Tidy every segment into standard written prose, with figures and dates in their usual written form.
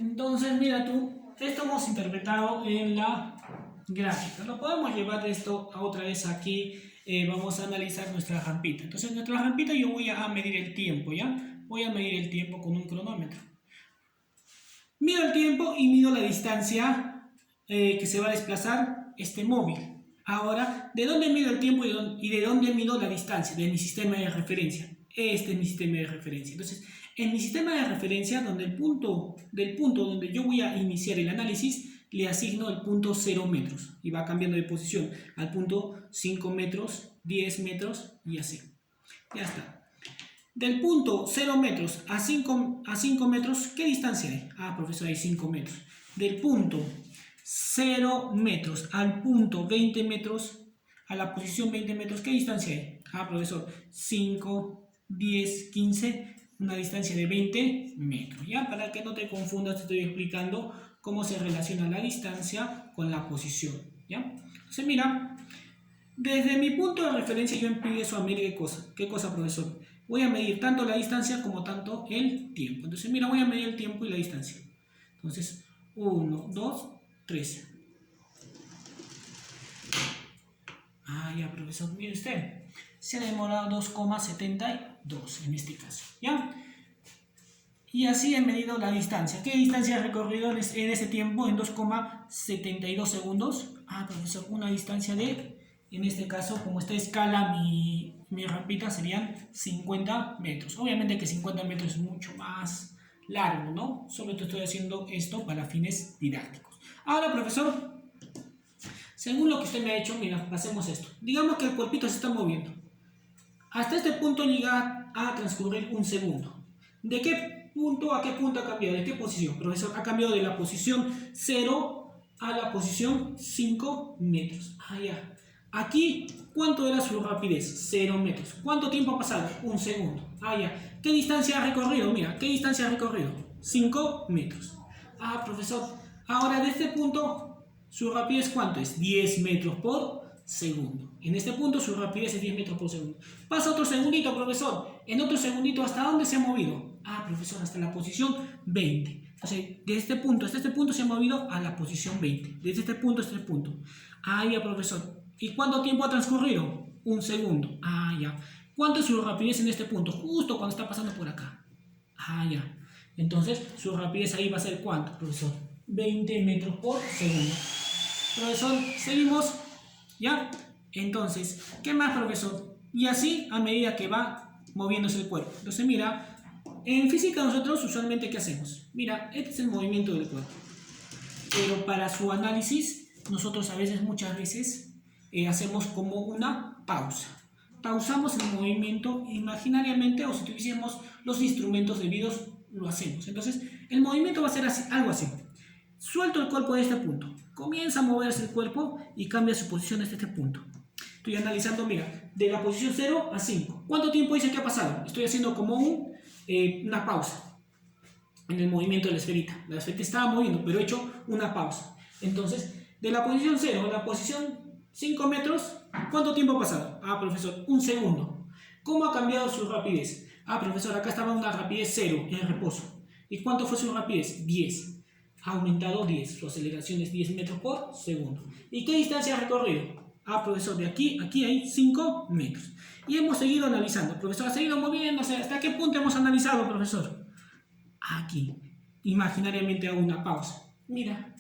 Entonces, mira tú, esto hemos interpretado en la gráfica. Lo podemos llevar esto a otra vez aquí. Vamos a analizar nuestra rampita. Entonces, nuestra rampita yo voy a medir el tiempo, ¿ya? Voy a medir el tiempo con un cronómetro. Mido el tiempo y mido la distancia que se va a desplazar este móvil. Ahora, ¿de dónde mido el tiempo y de dónde mido la distancia? De mi sistema de referencia. Este es mi sistema de referencia. Entonces, en mi sistema de referencia, del punto donde yo voy a iniciar el análisis, le asigno el punto 0 metros y va cambiando de posición al punto 5 metros, 10 metros y así. Ya está. Del punto 0 metros a 5 metros, ¿qué distancia hay? Ah, profesor, hay 5 metros. Del punto 0 metros al punto 20 metros, a la posición 20 metros, ¿qué distancia hay? Ah, profesor, 5, 10, 15, una distancia de 20 metros. ¿Ya? Para que no te confundas, te estoy explicando cómo se relaciona la distancia con la posición. ¿Ya? Entonces, mira, desde mi punto de referencia yo empiezo a medir ¿qué cosa, profesor? Voy a medir tanto la distancia como tanto el tiempo. Entonces, mira, voy a medir el tiempo y la distancia. Entonces, 1, 2, 3. Ah, ya, profesor, mire usted. Se ha demorado 2,72 en este caso, ¿ya? Y así he medido la distancia. ¿Qué distancia he recorrido en ese tiempo? En 2,72 segundos. Ah, profesor, una distancia de, en este caso, como esta escala, mi rampita serían 50 metros. Obviamente que 50 metros es mucho más largo, ¿no? Solo te estoy haciendo esto para fines didácticos. Ahora, profesor, según lo que usted me ha hecho, mira, hacemos esto. Digamos que el cuerpito se está moviendo. Hasta este punto llega a transcurrir un segundo. ¿De qué punto a qué punto ha cambiado? ¿De qué posición? Profesor, ha cambiado de la posición 0 a la posición 5 metros. Ah, ya. Aquí, ¿cuánto era su rapidez? 0 metros. ¿Cuánto tiempo ha pasado? Un segundo. Ah, ya. ¿Qué distancia ha recorrido? Mira, ¿qué distancia ha recorrido? 5 metros. Ah, profesor. Ahora, de este punto, ¿su rapidez cuánto es? 10 metros por segundo. En este punto su rapidez es 10 metros por segundo. Pasa otro segundito, profesor. En otro segundito, ¿hasta dónde se ha movido? Ah, profesor, hasta la posición 20. Entonces, de este punto hasta este punto se ha movido a la posición 20. Desde este punto hasta este punto. Ah, ya, profesor. ¿Y cuánto tiempo ha transcurrido? Un segundo. Ah, ya. ¿Cuánto es su rapidez en este punto? Justo cuando está pasando por acá. Ah, ya. Entonces, su rapidez ahí va a ser ¿cuánto, profesor? 20 metros por segundo. Profesor, seguimos. ¿Ya? Entonces, ¿qué más, profesor? Y así a medida que va moviéndose el cuerpo. Entonces, mira, en física nosotros usualmente ¿qué hacemos? Mira, este es el movimiento del cuerpo. Pero para su análisis, nosotros muchas veces, hacemos como una pausa. Pausamos el movimiento imaginariamente, o si tuviésemos los instrumentos debidos, lo hacemos. Entonces, el movimiento va a ser así, algo así. Suelto el cuerpo de este punto. Comienza a moverse el cuerpo y cambia su posición desde este punto. Estoy analizando, mira, de la posición 0 a 5. ¿Cuánto tiempo dice que ha pasado? Estoy haciendo como una pausa en el movimiento de la esferita. La esferita estaba moviendo, pero he hecho una pausa. Entonces, de la posición 0 a la posición 5 metros, ¿cuánto tiempo ha pasado? Ah, profesor, un segundo. ¿Cómo ha cambiado su rapidez? Ah, profesor, acá estaba una rapidez 0 en reposo. ¿Y cuánto fue su rapidez? 10. Ha aumentado 10, su aceleración es 10 metros por segundo. ¿Y qué distancia ha recorrido? Ah, profesor, de aquí hay 5 metros. Y hemos seguido analizando. Profesor, ha seguido moviéndose. ¿Hasta qué punto hemos analizado, profesor? Aquí. Imaginariamente hago una pausa. Mira.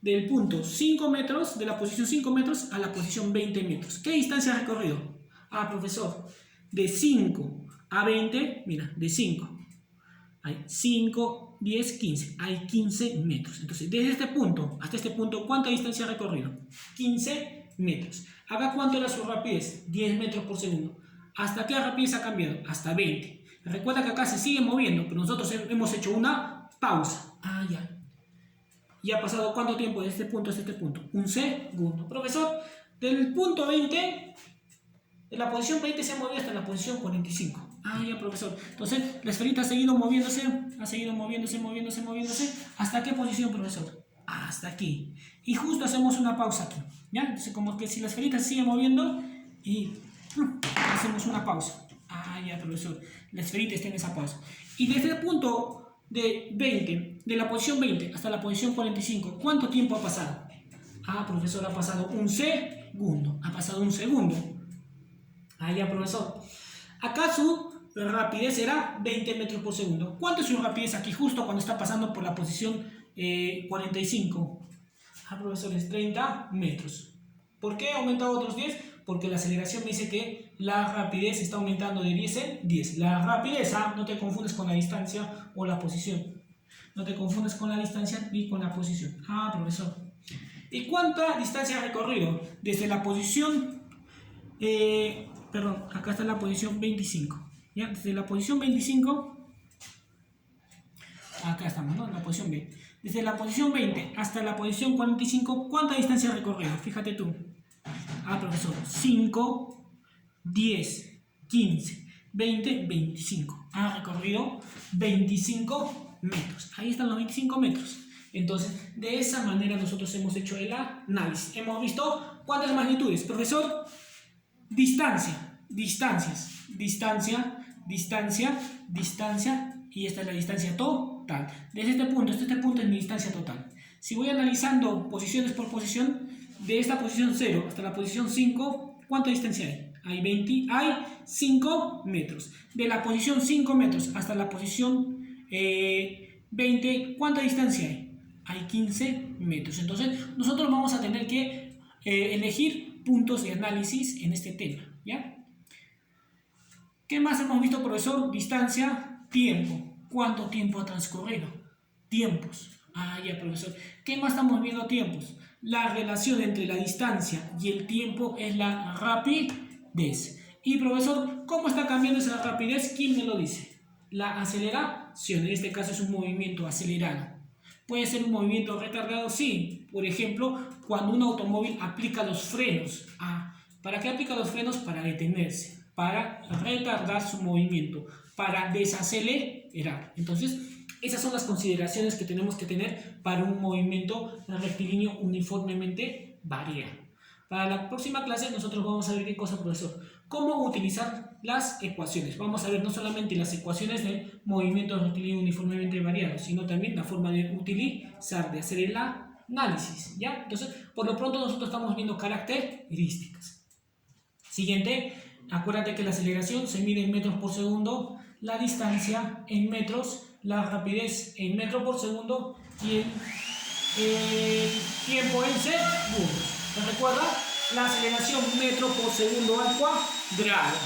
Del punto 5 metros, de la posición 5 metros a la posición 20 metros. ¿Qué distancia ha recorrido? Ah, profesor, de 5 a 20, mira, de 5. Hay 5, 10, 15. Hay 15 metros. Entonces, desde este punto hasta este punto, ¿cuánta distancia ha recorrido? 15 metros. Acá, ¿cuánto era su rapidez? 10 metros por segundo. ¿Hasta qué rapidez ha cambiado? Hasta 20. Recuerda que acá se sigue moviendo, pero nosotros hemos hecho una pausa. Ah, ya. ¿Y ha pasado cuánto tiempo de este punto hasta este punto? Un segundo. Profesor, del punto 20, de la posición 20 se ha movido hasta la posición 45. Ah, ya, profesor. Entonces, la esferita ha seguido moviéndose, moviéndose. ¿Hasta qué posición, profesor? Hasta aquí. Y justo hacemos una pausa aquí. ¿Ya? Entonces, como que si la esferita se sigue moviendo y hacemos una pausa. Ah, ya, profesor. La esferita está en esa pausa. Y desde el punto de 20 de la posición 20 hasta la posición 45, ¿cuánto tiempo ha pasado? Ah, profesor, ha pasado un segundo. Ha pasado un segundo. Ah, ya, profesor. Acá su rapidez era 20 metros por segundo. ¿Cuánto es su rapidez aquí justo cuando está pasando por la posición 45? Ah, profesor, es 30 metros. ¿Por qué ha aumentado otros 10? Porque la aceleración me dice que la rapidez está aumentando de 10 en 10. La rapidez, no te confundes con la distancia o la posición. No te confundes con la distancia ni con la posición. Ah, profesor. ¿Y cuánta distancia ha recorrido? Desde la posición... perdón, acá está la posición 25. ¿Ya? Desde la posición 25... Acá estamos, ¿no? En la posición 20. Desde la posición 20 hasta la posición 45, ¿cuánta distancia ha recorrido? Fíjate tú. Ah, profesor, 5, 10, 15, 20, 25. Ha recorrido 25 metros. Ahí están los 25 metros. Entonces, de esa manera nosotros hemos hecho el análisis. Hemos visto cuántas magnitudes. Profesor, distancia, distancias, distancia, distancia, distancia, y esta es la distancia total. Desde este punto es mi distancia total. Si voy analizando posiciones por posición, de esta posición 0 hasta la posición 5, ¿cuánta distancia hay? Hay 5 metros. De la posición 5 metros hasta la posición 20, ¿cuánta distancia hay? Hay 15 metros. Entonces, nosotros vamos a tener que elegir puntos de análisis en este tema, ¿ya? ¿Qué más hemos visto, profesor? Distancia, tiempo. ¿Cuánto tiempo ha transcurrido? Tiempos. Ah, ya, profesor. ¿Qué más estamos viendo? Tiempos. La relación entre la distancia y el tiempo es la rapidez. Y, profesor, ¿cómo está cambiando esa rapidez? ¿Quién me lo dice? La aceleración. En este caso es un movimiento acelerado. ¿Puede ser un movimiento retardado? Sí. Por ejemplo, cuando un automóvil aplica los frenos. ¿Para qué aplica los frenos? Para detenerse, para retardar su movimiento, para desacelerar. Entonces, esas son las consideraciones que tenemos que tener para un movimiento rectilíneo uniformemente variado. Para la próxima clase nosotros vamos a ver qué cosa, profesor. Cómo utilizar las ecuaciones. Vamos a ver no solamente las ecuaciones de movimiento rectilíneo uniformemente variado, sino también la forma de utilizar, de hacer el análisis, ¿ya? Entonces, por lo pronto nosotros estamos viendo características. Siguiente, acuérdate que la aceleración se mide en metros por segundo, la distancia en metros, la rapidez en metros por segundo y el tiempo en segundos. ¿Te recuerda? La aceleración metro por segundo al cuadrado.